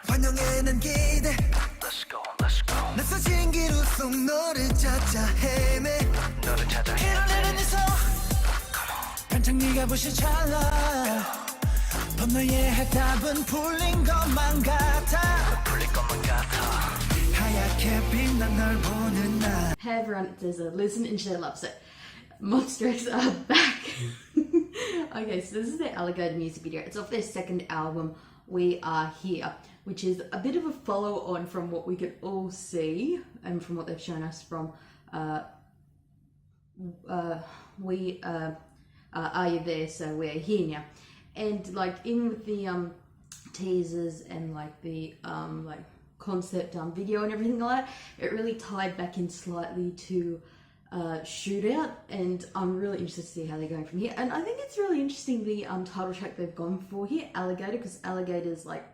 환영에는 기대 Let's go, let's go. 낯서진 길 속 너를 찾아 헤매 너를 찾아 길을 내는 미소 반짝이가 부신 찰나 번너의 해답은 풀린 것만 같아 풀릴 것만 같아. 하얗게 빛난 널 보는 날 Hey everyone, it's Izza. Listen and share loves it. MonstaX are back. Okay, so this is their Alligator music video. It's off their second album, We Are Here, which is a bit of a follow on from what we could all see and from what they've shown us from We Are You There, so we're here now. And like in with the teasers and like the like concept video and everything like that, it really tied back in slightly to Shootout, and I'm really interested to see how they're going from here. And I think it's really interesting the title track they've gone for here, Alligator, because alligators, like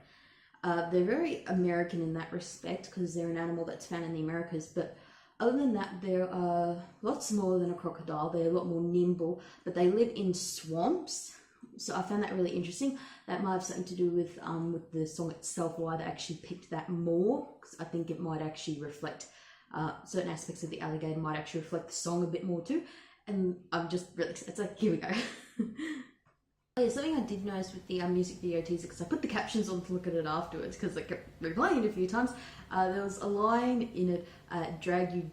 they're very American in that respect because they're an animal that's found in the Americas, but other than that, they're a lot smaller than a crocodile. They're a lot more nimble, but they live in swamps. So I found that really interesting. That might have something to do with the song itself, why they actually picked that more, because I think it might actually reflect certain aspects of the alligator might actually reflect the song a bit more too. And I'm just really excited. It's like, here we go. Yeah, something I did notice with the music video teaser, because I put the captions on to look at it afterwards, because I kept replaying it a few times. There was a line in it, drag you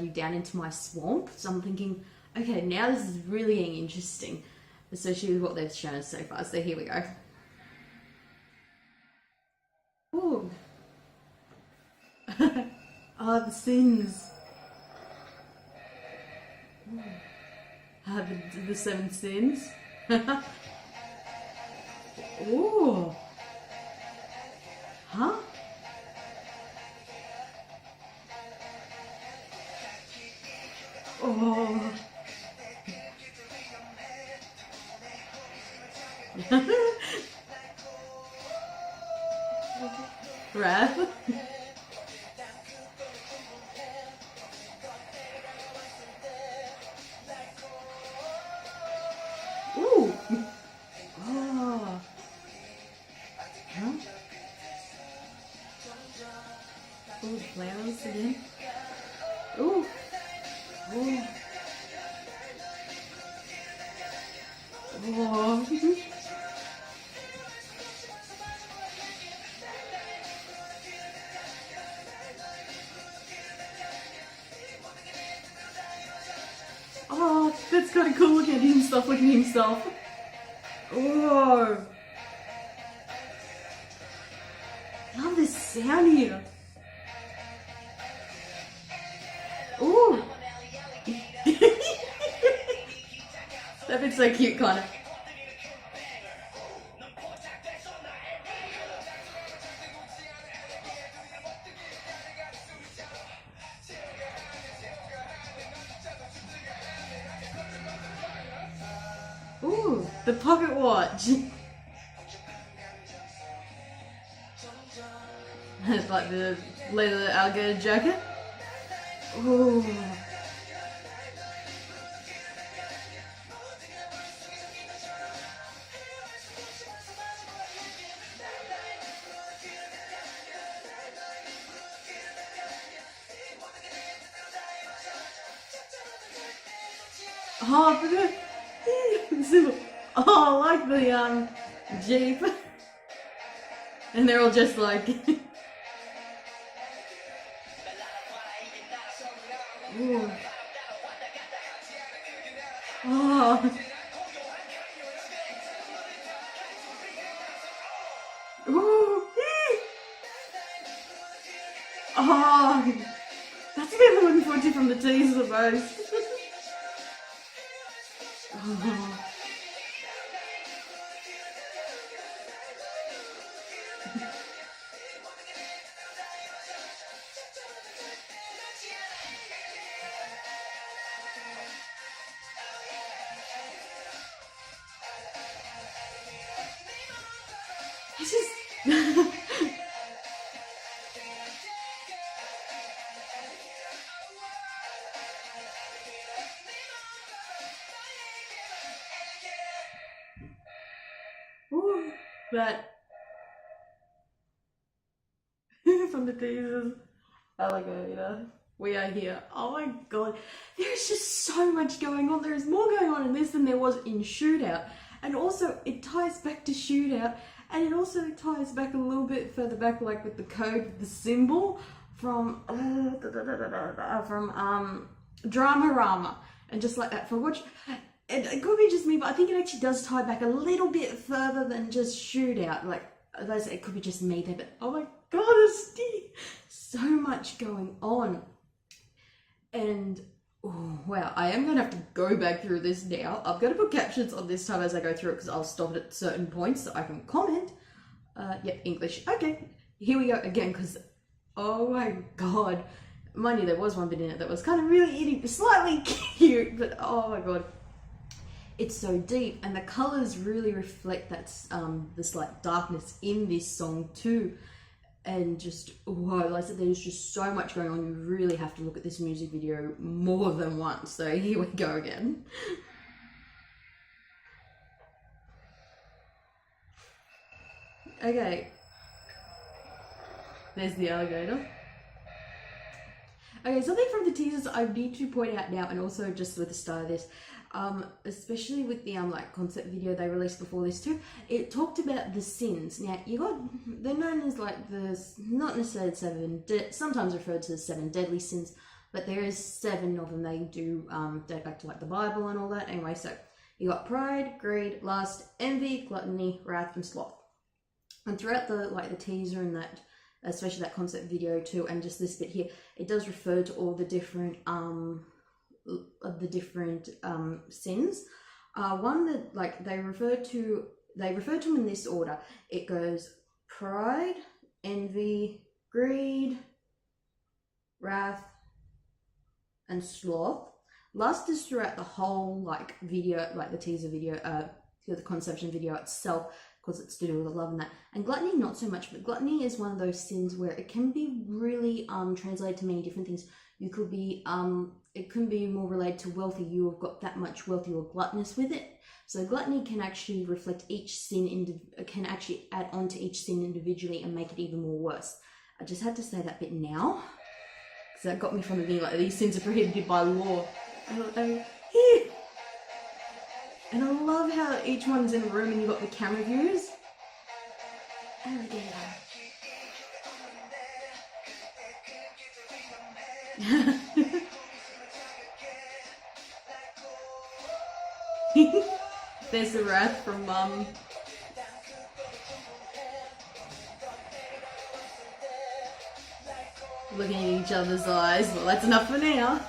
down into my swamp. So I'm thinking, okay, now this is really getting interesting, especially with what they've shown us so far. So here we go. Ooh. Oh, the sins. The 7 sins. Ooh. Huh? Oh. Wrath. Ooh. Oh. Huh? Ooh, flowers again. Ooh. Ooh. Oh. Oh, that's kind of cool. Look at himself, look at himself. Oh. Love this sound here. Ooh. That bit's so cute, kind of. Ooh, the pocket watch. It's like the leather alligator jacket. Ooh. Oh, for the oh, I like the Jeep. And they're all just like ooh. Oh. Ooh. Oh. That's what I'm looking forward to from the teaser the most. Oh. It's just ooh, but from the teasers. Alligator. We are here. Oh my god. There's just so much going on. There is more going on in this than there was in Shootout. And also, it ties back to Shootout. And it also ties back a little bit further back, like with the code, the symbol from Dramarama. And just like that, for which, it could be just me, but I think it actually does tie back a little bit further than just Shootout. Like, it could be just me there, but oh my god, there's so much going on. And oh, wow, I am going to have to go back through this now. I'm going to put captions on this time as I go through it because I'll stop it at certain points so I can comment. Yep, English. Okay, here we go again because, oh my god. Mind you, there was one bit in it that was kind of really slightly cute, but oh my god. It's so deep, and the colours really reflect that this like darkness in this song too. And just, whoa, like I said, there's just so much going on. You really have to look at this music video more than once. So here we go again. Okay. There's the alligator. Okay, something from the teasers I need to point out now, and also just with the start of this, especially with the like concept video they released before this too, it talked about the sins. Now they're known as like the, not necessarily sometimes referred to as 7 deadly sins, but there is 7 of them. They do date back to like the Bible and all that. Anyway, so you got pride, greed, lust, envy, gluttony, wrath, and sloth. And throughout the teaser and that, especially that concept video too, and just this bit here, it does refer to all the different sins. One that like they refer to them in this order. It goes pride, envy, greed, wrath, and sloth. Lust is throughout the whole like video, like the teaser video, the conception video itself, because it's to do with the love and that. And gluttony, not so much, but gluttony is one of those sins where it can be really translated to many different things. You could be, it can be more related to wealthy. You have got that much wealth, you're gluttonous with it. So gluttony can actually reflect each sin, can actually add on to each sin individually and make it even more worse. I just had to say that bit now, because that got me from the being like, these sins are prohibited by law. And I love how each one's in a room and you've got the camera views. Alligator. There's the wrath from Mum. Looking at each other's eyes. Well, that's enough for now.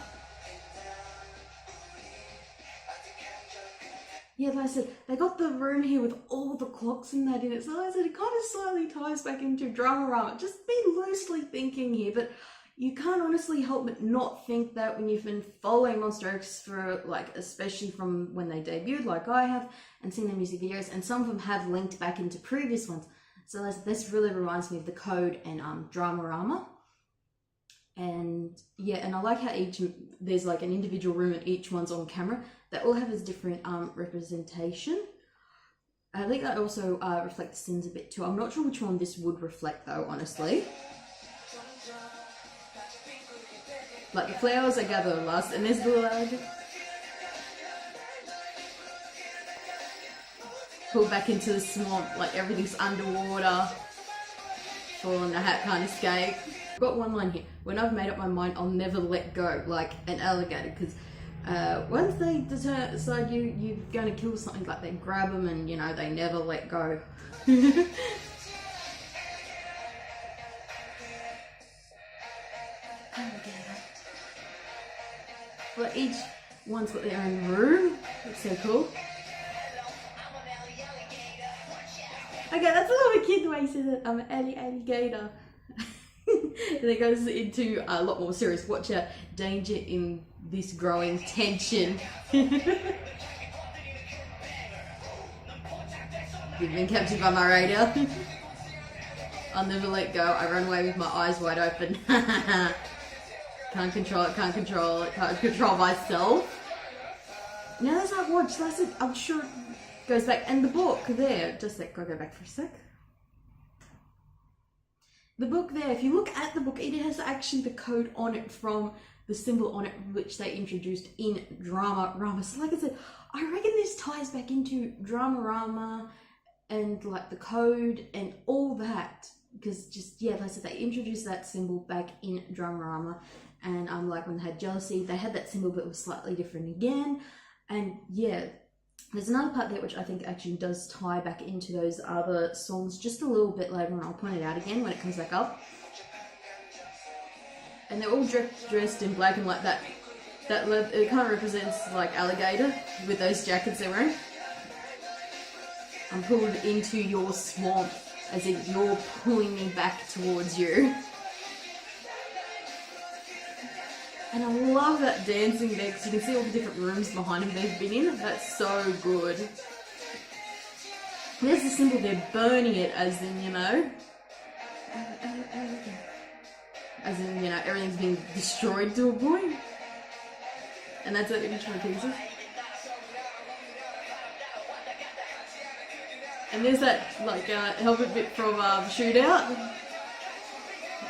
Yeah, like I said, they got the room here with all the clocks and that in it. So like I said, it kind of slightly ties back into Dramarama. Just be loosely thinking here, but you can't honestly help but not think that when you've been following MonstaX X for, like, especially from when they debuted, like I have, and seen their music videos, and some of them have linked back into previous ones. So this really reminds me of The Code and Dramarama. And yeah, and I like how there's like an individual room and each one's on camera. They all have a different representation. I think that also reflects the sins a bit too. I'm not sure which one this would reflect though, honestly. Like the flowers I gather last, and there's the little pull back into the swamp, like everything's underwater, fall on the hat, can't escape. I've got one line here. When I've made up my mind, I'll never let go, like an alligator, because once they decide you're going to kill something, like they grab them and, you know, they never let go. But each one's got their own room. It's so cool. Okay, that's a little bit cute the way he says it. I'm an alligator. And it goes into a lot more serious. Watch out, danger in this growing tension. You've been captured by my radar. I'll never let go. I run away with my eyes wide open. Can't control it, can't control it, can't control myself. Now that's not watch, that's it. I'm sure it goes back. And the book there, just let go back for a sec. the book there, if you look at the book, it has actually the code on it from the symbol on it, which they introduced in Dramarama. So like I said, I reckon this ties back into Dramarama and like the code and all that, because just, yeah, like I said, they introduced that symbol back in Dramarama, and like when they had jealousy, they had that symbol but it was slightly different again. And yeah, there's another part there which I think actually does tie back into those other songs just a little bit later on. I'll point it out again when it comes back up. And they're all dressed in black, and like that it kind of represents like alligator with those jackets they're wearing. I'm pulled into your swamp, as if you're pulling me back towards you. And I love that dancing there, because you can see all the different rooms behind him they've been in. That's so good. There's the symbol, they're burning it, as in, you know, as in, you know, everything's being destroyed to a point. And that's what each one pieces. And there's that, like, helmet bit from Shootout.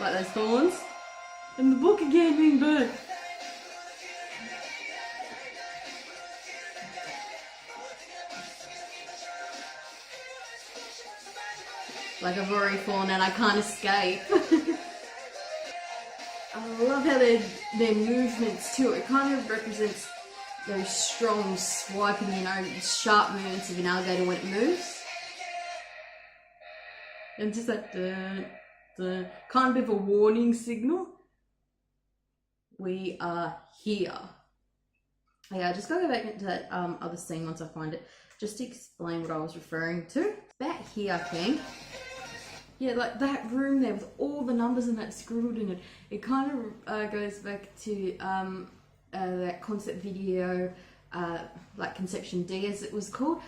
Like those thorns. And the book again being burnt. Like I've already fallen and I can't escape. I love how their movements too. It kind of represents those strong swiping, you know, sharp movements of an alligator when it moves. And just that kind of a warning signal. We are here. Yeah, I just gotta go back into that other scene once I find it, just to explain what I was referring to. Back here, I think. Yeah, like that room there with all the numbers and that scribbled in it. It kind of goes back to that concept video, like Conception D as it was called,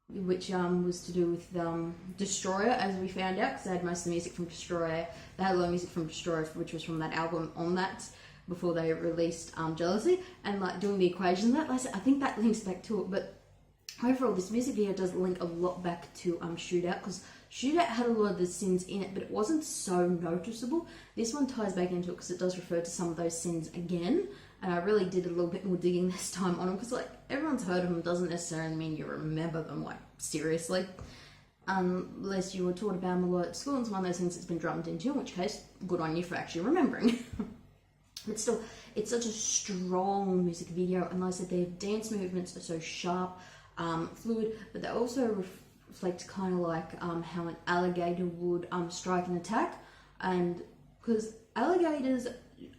which was to do with Destroyer, as we found out, because they had most of the music from Destroyer. They had a lot of music from Destroyer, which was from that album on that, before they released Jealousy, and like doing the equations of that. Like I said, I think that links back to it, but overall, this music video does link a lot back to Shootout, because Shootout had a lot of the sins in it, but it wasn't so noticeable. This one ties back into it because it does refer to some of those sins again, and I really did a little bit more digging this time on them, because like everyone's heard of them doesn't necessarily mean you remember them, like seriously. Unless you were taught about them a lot at school, and it's one of those things that's been drummed into, in which case, good on you for actually remembering. But still, it's such a strong music video, and like I said, their dance movements are so sharp, fluid, but they also reflect kind of like how an alligator would strike and attack. And because alligators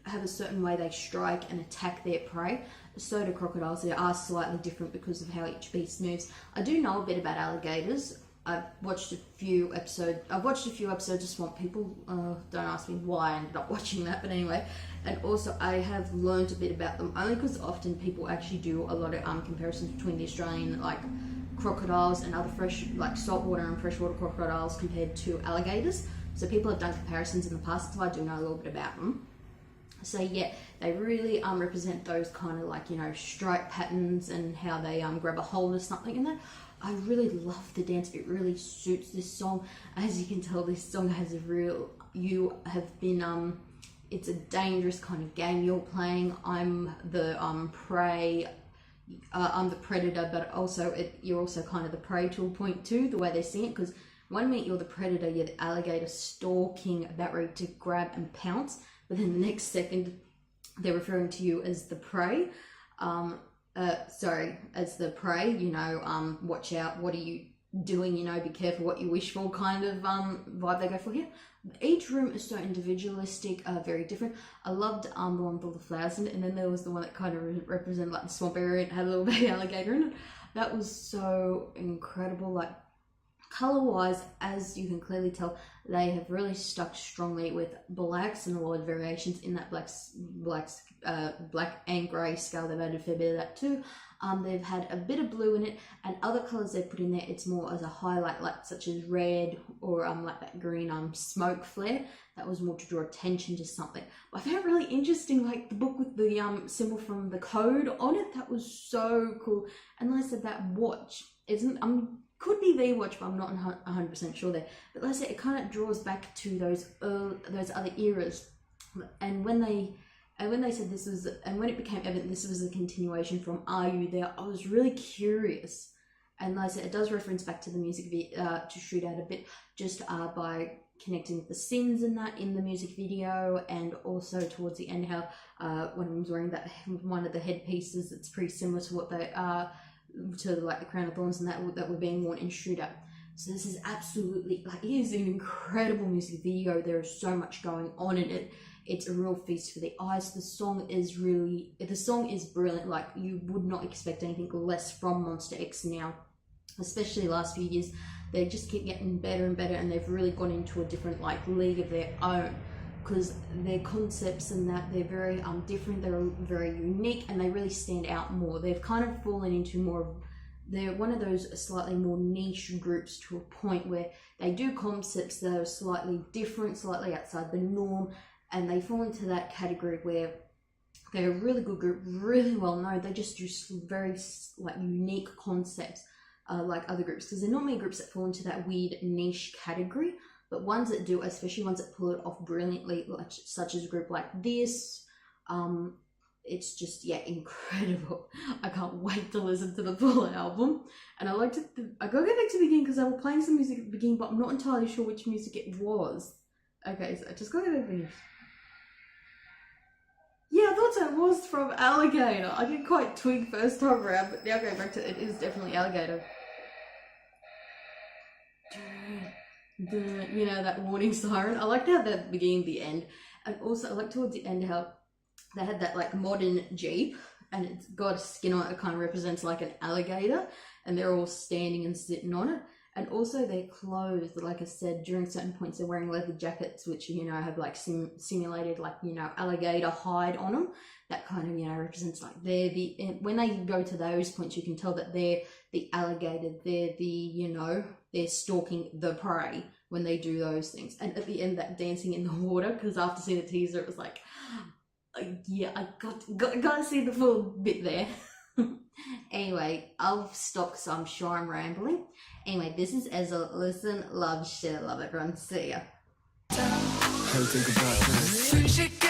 have a certain way they strike and attack their prey, so do crocodiles. They are slightly different because of how each beast moves. I do know a bit about alligators. I've watched a few episodes of Swamp People. Don't ask me why I ended up watching that, but anyway. And also I have learned a bit about them, only because often people actually do a lot of comparisons between the Australian like crocodiles and other fresh, like saltwater and freshwater crocodiles compared to alligators. So people have done comparisons in the past, so I do know a little bit about them. So yeah, they really represent those kind of like, you know, strike patterns and how they grab a hold of something in that. I really love the dance. It really suits this song. As you can tell, this song has a real, you have been, it's a dangerous kind of game you're playing. I'm the prey, I'm the predator, but also you're also kind of the prey to a point too, the way they sing it, because one minute you're the predator, you're the alligator stalking, about ready to grab and pounce, but then the next second they're referring to you as the prey. As the prey, you know, watch out, what are you doing, you know, be careful what you wish for kind of vibe they go for here. Each room is so individualistic, very different. I loved the one with all the flowers in it, and then there was the one that kind of represented like the swamp area and had a little baby alligator in it. That was so incredible. Like color wise, as you can clearly tell, they have really stuck strongly with blacks and a lot of variations in that black and grey scale. They've added a fair bit of that too. They've had a bit of blue in it, and other colours they've put in there, it's more as a highlight, like such as red or like that green smoke flare. That was more to draw attention to something. But I found it really interesting, like the book with the symbol from the code on it. That was so cool. And like I said, that watch isn't, could be the watch, but I'm not 100% sure there. But like I said, it kind of draws back to those other eras, and when they said this was, and when it became evident this was a continuation from Are You There, I was really curious. And like I said, it does reference back to the music to Shootout a bit, just by connecting with the sins in the music video, and also towards the end how one of them's wearing that one of the headpieces that's pretty similar to what they are to like the crown of thorns and that were being worn in Shootout. So this is absolutely, like, it is an incredible music video. There is so much going on in it. It's a real feast for the eyes. The song is brilliant. Like, you would not expect anything less from MONSTA X now, especially the last few years. They just keep getting better and better, and they've really gone into a different like league of their own, because their concepts and that, they're very different, they're very unique, and they really stand out more. They've kind of fallen into more of, they're one of those slightly more niche groups to a point where they do concepts that are slightly different, slightly outside the norm, and they fall into that category where they're a really good group, really well known. They just do very like unique concepts, like other groups, because they're normally groups that fall into that weird niche category, but ones that do, especially ones that pull it off brilliantly, like such as a group like this, it's just, yeah, incredible. I can't wait to listen to the full album. And I gotta go back to the beginning because they were playing some music at the beginning, but I'm not entirely sure which music it was. Okay, so I just gotta go back to the beginning. Yeah, I thought so. It was from Alligator. I didn't quite twig first time around, but now going back to it, it is definitely Alligator. You know, that warning siren. I liked how the beginning, the end, and also I like towards the end how they had that like modern Jeep, and it's got a skin on it. It kind of represents like an alligator, and they're all standing and sitting on it. And also their clothes, like I said, during certain points they're wearing leather jackets, which, you know, have like simulated like, you know, alligator hide on them. That kind of, you know, represents like when they go to those points, you can tell that they're the alligator, they're the, you know, they're stalking the prey when they do those things. And at the end, that dancing in the water, because after seeing the teaser, it was like, yeah, I got to see the full bit there. Anyway, I'll stop because I'm sure I'm rambling. Anyway, this is Ezra. Listen, love, share, love everyone. See ya. How you think about this?